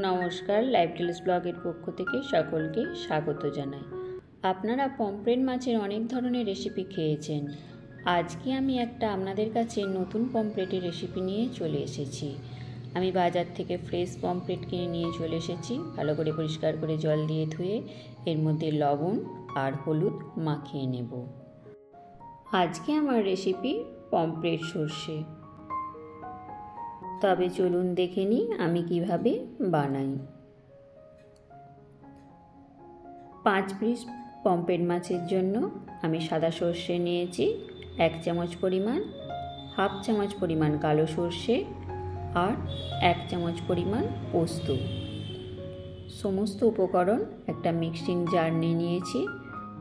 নমস্কার, live tales ব্লগের পক্ষ থেকে সকলকে স্বাগত জানাই। আপনারা পমফ্রেট মাছের অনেক ধরনের রেসিপি খেয়েছেন। আজকে আমি একটা আপনাদের কাছে নতুন পমফ্রেটের রেসিপি নিয়ে চলে এসেছি। আমি বাজার থেকে ফ্রেশ পমফ্রেট কিনে নিয়ে চলে এসেছি। ভালো করে পরিষ্কার করে জল দিয়ে ধুয়ে এর মধ্যে লবণ আর হলুদ মাখিয়ে নেব। আজকে আমার রেসিপি পমফ্রেট সর্ষে। তবে চলুন দেখে নিই আমি কিভাবে বানাই। 5 পিস পমফ্রেট মাছের জন্য আমি সাদা সর্ষে নিয়েছি 1 চামচ পরিমাণ, হাফ চামচ পরিমাণ কালো সর্ষে আর 1 চামচ পরিমাণ পোস্ত। সমস্ত উপকরণ একটা মিক্সিং জার নিয়ে নিয়েছি,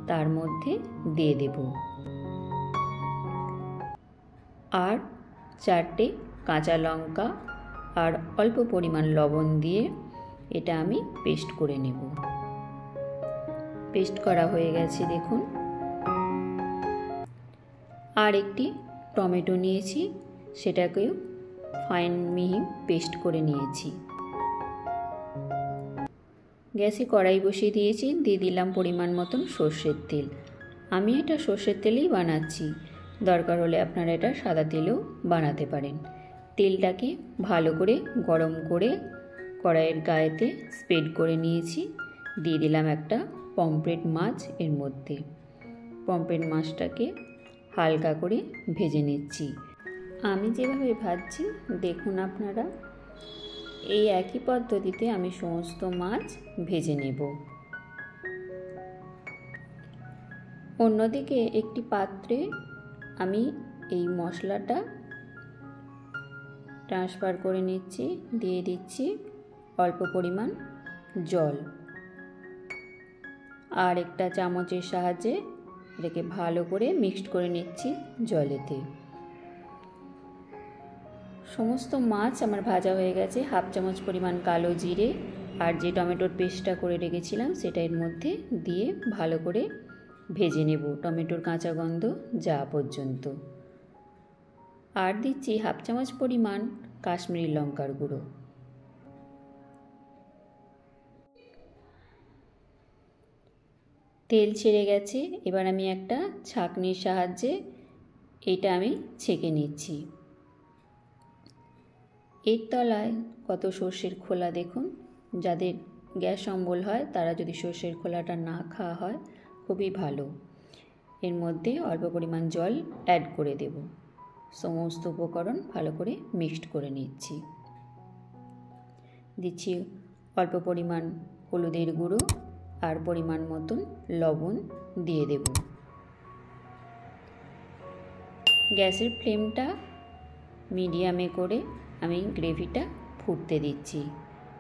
তার মধ্যে দিয়ে দেব। আর 4টে কাঁচা লঙ্কা আর অল্প পরিমাণ লবণ দিয়ে এটা আমি পেস্ট করে নেব। পেস্ট করা হয়ে গেছে দেখুন। আর একটি টমেটো নিয়েছি, সেটাকেও ফাইন মিহি পেস্ট করে নিয়েছি। গ্যাসে কড়াই বসিয়ে দিয়েছি, দিয়ে দিলাম পরিমাণ মতন সর্ষের তেল। আমি এটা সর্ষের তেলেই বানাচ্ছি, দরকার হলে আপনারা এটা সাদা তেলেও বানাতে পারেন। তেলটাকে ভালো করে গরম করে কড়াইয়ের গায়েতে স্প্রেড করে নিয়েছি। দিয়ে দিলাম একটা পমফ্রেট মাছ এর মধ্যে। পমফ্রেট মাছটাকে হালকা করে ভেজে নিচ্ছি। আমি যেভাবে ভাজছি দেখুন আপনারা, এই একই পদ্ধতিতে আমি সমস্ত মাছ ভেজে নেব। অন্যদিকে একটি পাত্রে আমি এই মশলাটা ট্রান্সফার করে নিচ্ছি। দিয়ে দিচ্ছি অল্প পরিমাণ জল, আর একটা চামচের সাহায্যে এটাকে ভালো করে মিক্সড করে নিচ্ছি জলেতে। সমস্ত মাছ আমার ভাজা হয়ে গেছে। হাফ চামচ পরিমাণ কালো জিরে আর যে টমেটোর পেস্টটা করে রেখেছিলাম সেটা এর মধ্যে দিয়ে ভালো করে ভেজে নেব, টমেটোর কাঁচা গন্ধ যাওয়া পর্যন্ত। আর দিচ্ছি হাফ চামচ পরিমাণ কাশ্মীরি লঙ্কার গুঁড়ো। তেল ছেড়ে গেছে, এবার আমি একটা ছাঁকনির সাহায্যে এটা আমি ছেঁকে নিচ্ছি। এর তলায় কত সর্ষের খোলা দেখুন। যাদের গ্যাস অম্বল হয় তারা যদি সর্ষের খোলাটা না খাওয়া হয় খুবই ভালো। এর মধ্যে অল্প পরিমাণ জল অ্যাড করে দেব। সমস্ত উপকরণ ভালো করে মিক্সড করে নিচ্ছি। দিচ্ছি অল্প পরিমাণ হলুদের গুঁড়ো আর পরিমাণ মতন লবণ দিয়ে দেব। গ্যাসের ফ্লেমটা মিডিয়ামে করে আমি গ্রেভিটা ফুটতে দিচ্ছি।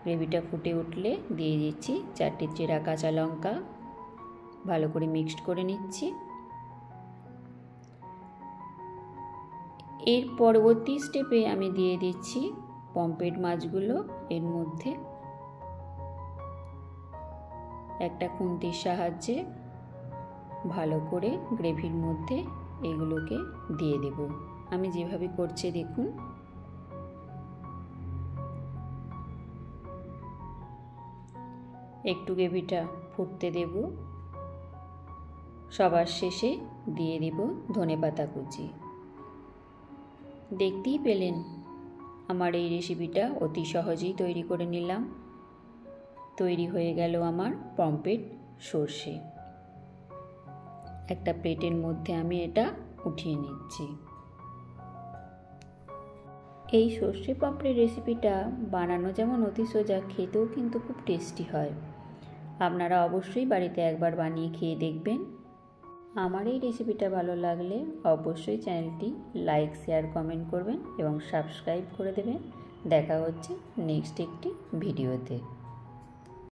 গ্রেভিটা ফুটে উঠলে দিয়ে দিচ্ছি 4টে চেরা কাঁচা লঙ্কা, ভালো করে মিক্সড করে নিচ্ছি। এর পরবর্তী স্টেপে আমি দিয়ে দিচ্ছি পমফ্রেট মাছগুলো এর মধ্যে। একটা খুন্তির সাহায্যে ভালো করে গ্রেভির মধ্যে এগুলোকে দিয়ে দেব। আমি যেভাবে করছি দেখুন। একটু গ্রেভিটা ফুটতে দেব। সবার শেষে দিয়ে দেব ধনেপাতা কুচি। দেখতেই পেলেন আমার এই রেসিপিটা অতি সহজেই তৈরি করে নিলাম। তৈরি হয়ে গেল আমার পমফ্রেট সর্ষে। একটা প্লেটের মধ্যে আমি এটা উঠিয়ে নিচ্ছি। এই সর্ষে পমফ্রেট রেসিপিটা বানানো যেমন অতি সোজা, খেতেও কিন্তু খুব টেস্টি হয়। আপনারা অবশ্যই বাড়িতে একবার বানিয়ে খেয়ে দেখবেন। আমার এই রেসিপিটা ভালো লাগলে অবশ্যই চ্যানেলটি লাইক, শেয়ার, কমেন্ট করবেন এবং সাবস্ক্রাইব করে দেবেন। দেখা হচ্ছে নেক্সট একটি ভিডিওতে।